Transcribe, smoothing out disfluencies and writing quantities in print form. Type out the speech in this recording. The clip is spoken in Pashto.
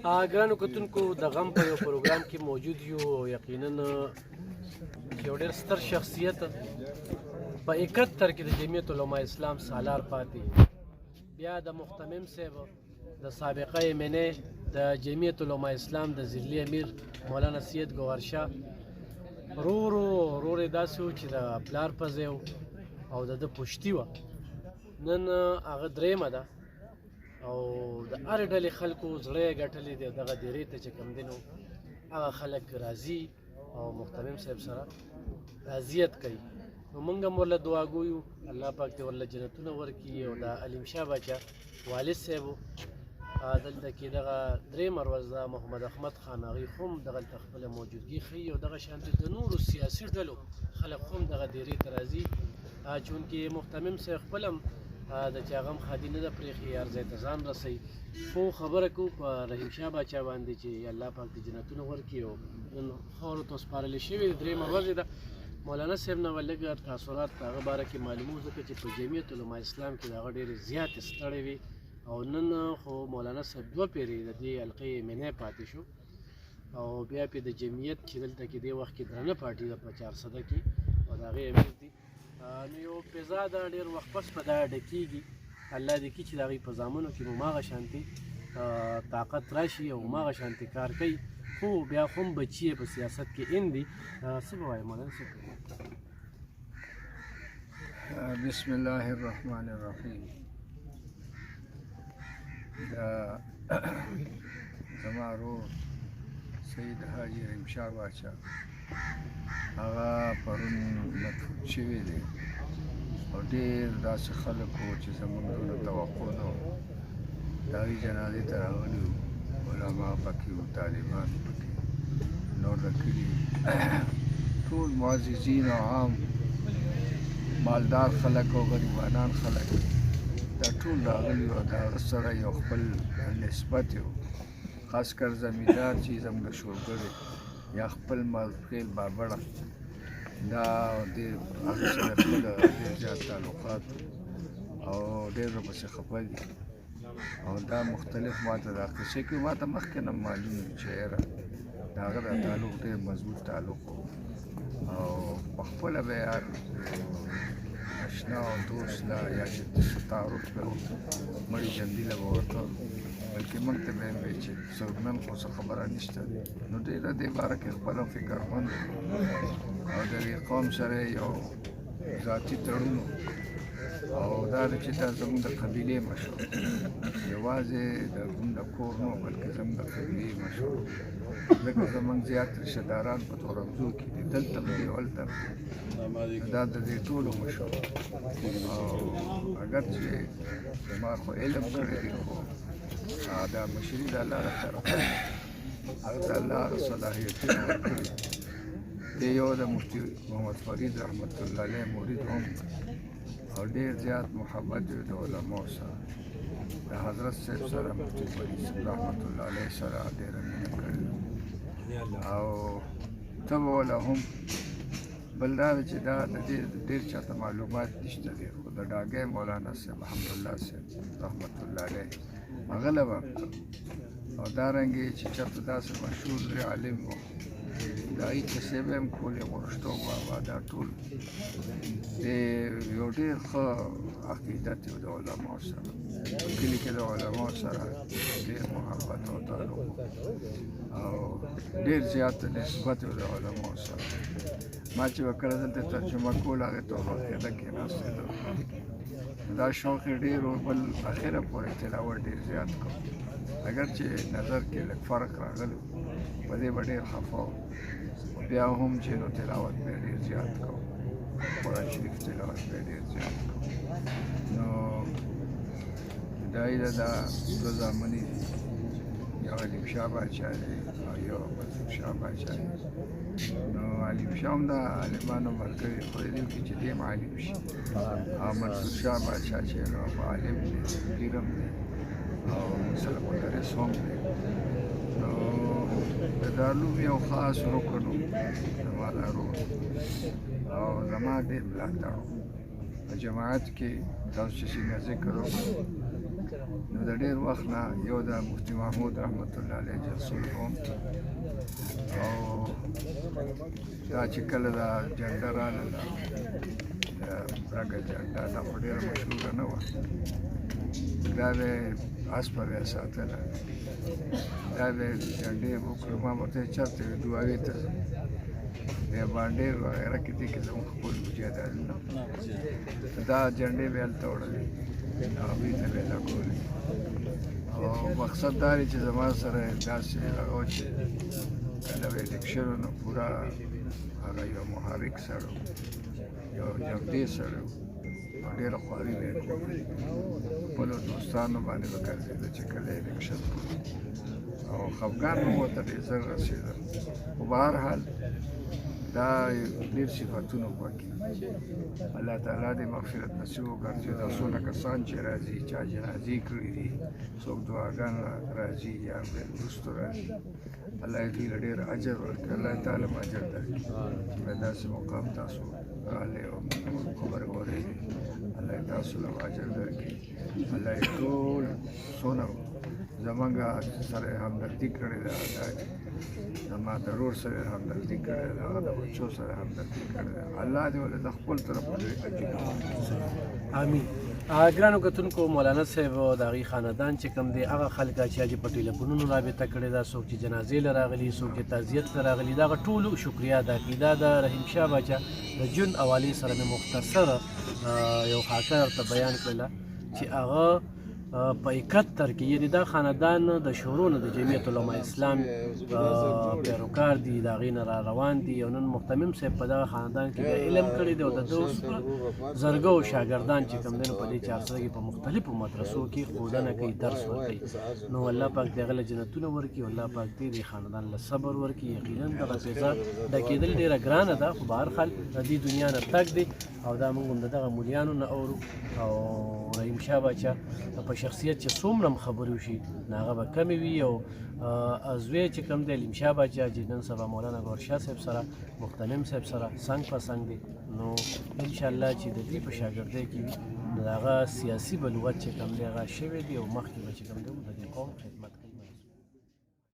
ګرانو کتونکو د غم په یو پروګرام کې موجود یو او یقینا یو ډېر ستر شخصیت په 71 کې د جمعیت علماء اسلام سالار پاتې بیا د محتمم صاحب د سابقه MNA د جمعیت علماء اسلام د ضلعي امیر مولانا سید ګوهر شاه ورور داسې و چې د پلار په ځای او د پشتي وه نن هغه درېیمه ده او د هرې ډلې خلکو زړه یې ګټلی دی دغه دیرې ته چې کوم دی نو هغه خلک راځي او محتمم صاحب سره تعزیت کوي نو موږ هم ورله دعاګو یو الله پاک دې ورله جنتونه ورکړي او د علیم شاه باچا والد صاحب دلته کې دغه درېیمه ورځ ده محمد احمد خان هغوی خو هم دغلته خپله موجودګي ښیي او دغه شانتې د نورو سیاسي ډلو خلک خو هم دغه دیرې ته راځي چونکې محتمم صاحب خپل هم د چې هغه هم خادي نه ده پرېښې هر ځای ته ځان رسوي خو خبره کوو په رحیم شاه باچا باندې چې الله پاک دې جنتونه ورکړي او نن خاورو ته سپارلې شوې درېیمه ورځ ده مولانا صاحب نه به لږ تاثرات په هغه باره کې معلومو ځکه چې په جمعیت علماء اسلام کې د هغه ډېرې زیاتې ستړې وي او نن خو مولانا صاحب 2 پیرې د دې حلقې MNA پاتې شو او بیا پې د جمعیت چې دلته کې دې وخت کې درنه پارټي ده په 400 کې او د هغې امیر دي نو یو فضا ده ډېر وخت پس په دا ډکېږي الله دې کړي چې د هغوی په زامنو کې مو هماغه شانتې طاقت راشي او هماغه شانتې کار کوي خو بیا خو هم بچي یې په سیاست کې ان دي څه به وایې مولانا صاحب بسم الله الرحمن الرحیم دا زما ورور سید حاجي رحیم شاه باچا هغه پرون مدفون شوی دی او ډېر داسې خلک وو چې زموږ دونه توقع نه وه د هغوی جنازې ته راغلي وو علما پکې وو طالبان پکې نور د کلي ټول معززین او عام مالدار خلک او غریبانان خلک دا ټول راغلي وو د هغه سره یو خپل نسبت و خاص کر زمیندار چې زموږ شوګر یا خپل مالخیل بابړه دا د هغه سره خپل ډېر زیات تعلقات او ډېر ورپسې خفه دي او دا مختلف ماته دا قصې کې ماته مخکې نه معلوم چې یاره د هغه دا تعلق ډېر مضبوط تعلق و او په خپله به یار اشنا او دوست له یا چې تعارف به و مړي ژوندي له به ورته بلکې موږ ته به یې وایي چې نن خو څه خبره نشته نو ډېره دې باره کې خپله فکرمند او د دې قوم سره یو ذاتي تړون او دا چې دا زموږ د قبیلې مشر یوازې د د کور نه بلکې زموږ د قبیلې مشر ځکه زموږ زیات رشته داران په تورنځو کې دي دلته دي هلته دا د دې ټولو مشر او اگر چې زما خو علم کړی دی خو دا مشري د الله له طرفه هغه د الله صلاحیتونه ورکړي دی یو د مفتي محمد فرید رحمت الله علیه مرید هم او ډېر زیات محبت د علماو سره د حضرت صاحب سره مفتي فرید رحمت الله علیه سره ډېره مینه کړې او ته به وله هم بل دا چې دا د دې ډېر چاته معلومات نشته دی خو د ډاګی مولانا صاحب حمدالله صاحب رحمت الله علیه هغه له به او دارنګې چې چېرته داسې مشهور لوی عالم و د هغوی کیسې به هم کولې غورشتوب بابا دا ټول د یو ډېر ښه عقیدت یو د علماو سره په کلي کې د علماو سره ډېر محبت او تعلق او ډېر زیات نسبت یو د علماو سره ما چې به کله دلته ترجمه کول هغې ته واقعده کېناستېدم دا شوق یې ډېر و بل اخره پورې تلاوت ډېر زیات کړو اگر چې نظر کې لږ فرق راغلی په دې به ډېر خفه و بیا هم چې نو تلاوت به ډېر زیات کوو قرآن شریف تلاوت به ډېر زیات کوو نو دا یې دا دوه زامنې دي یو علیم شاه باچا دی او یو منصور شاه باچا دی نو علیم شاه هم د عالمانو ملګری خو دې وکړي چې دې هم عالم شي او منصور شاه باچا چې نو هغه عالم دی پیر هم دی او سره مدرس هم دی نو د دارالعلوم یو خاص رکن و زما دا ورور او زما ډېر ملاتړ و په جماعت کې تاسو چې څنګه ذکر وکړو نو د ډېر وخت نه یو د مفتي محمود رحمت الله علیه جلسو کوم او دا چې کله دا جنډه راغله د رګه جنډه دا خو ډېره مشهوره نه وه دا به اس په بیا ساتله دا به جنډې وکړو ما ورته چېرته وي دعاوې ته بیا بانډیر وغیره کې دي کې زموږ خپل مجاهدینو دا جنډې به هلته وړلې هغوی ته به یې لګولې او مقصد دا دی چې زما سره داسې هغه و چې کله به لیک شوی نو پوره هغه یو محرک سړی و یو جګدې سړی و او ډېره خواري به یې کوله خپلو دوستانو باندې به ګرځېده چې کله یې الیکشن او خفګان مو ورته ډېر زر رسېدل خو په هر حال دا ډېر صفتونه پکې الله تعالی دې مغفرت نصیب وګرځي دا څونه کسان چې راځي چا جنازې کړي دي څوک دعاګان راځي یا وروسته راځي الله یې دوی له ډېر اجر ورکړي الله تعالی هم اجر درکړي په داسې مقام تاسو راغلې او خبرې واورېدې الله یې تاسو له اجر درکړي الله یې ټول څونه زمونږ سره همدردي کړې ده زما د ورور سره همدردي کړې ده هغه د بچو سره همدردي کړې ده الله دې ولې د خپل طرف ډېر اجر امین ګرانو کتونکو مولانا صاحب او د هغې خاندان چې کوم دی هغه خلک چې په ټلیفونونو رابطه کړې ده څوک چې جنازې له راغلي څوک چې تعزیت له راغلي د هغه ټولو شکریا ادا کړي دا د رحیم شاه باچا د ژوند حوالې سره مې مختصره یو خاکه ورته بیان کړله چې هغه په 71 کې یعنې دا خاندان د شروع نه د جمعیت علما اسلام پیروکار دي د هغې نه را روان دي او نن محتمم صاحب په دغه خاندان کې د علم کړی دی او د ده اوس زرګو شاګردان چې کوم دی نو په دې چارسده کې په مختلفو مدرسو کې ښودنه کوي درس ورکوي نو الله پاک د هغه له جنتونه ورکړي او الله پاک دې د خاندان له صبر ورکړي یقینا دغه فضا ډکېدل ډېره ګرانه ده خو به هر حال د دې دنیا نه تګ دی او دا موږ هم د دغه مولیانو نه اورو او رحیم شاه باچا په شخصیت چې څومره هم خبرې وشي نو هغه به کمې وي او زوی چې کوم دی علیم شاه باچا چې نن سبا مولانا ګورشاه صاحب سره مغتنم صاحب سره څنګ په څنګ دی نو انشاءالله چې د دې په شاګردۍ کې وي نو د هغه سیاسي بلوغت چې کوم دی هغه شوی دی او مخکې به چې کوم دی د دې قوم خدمت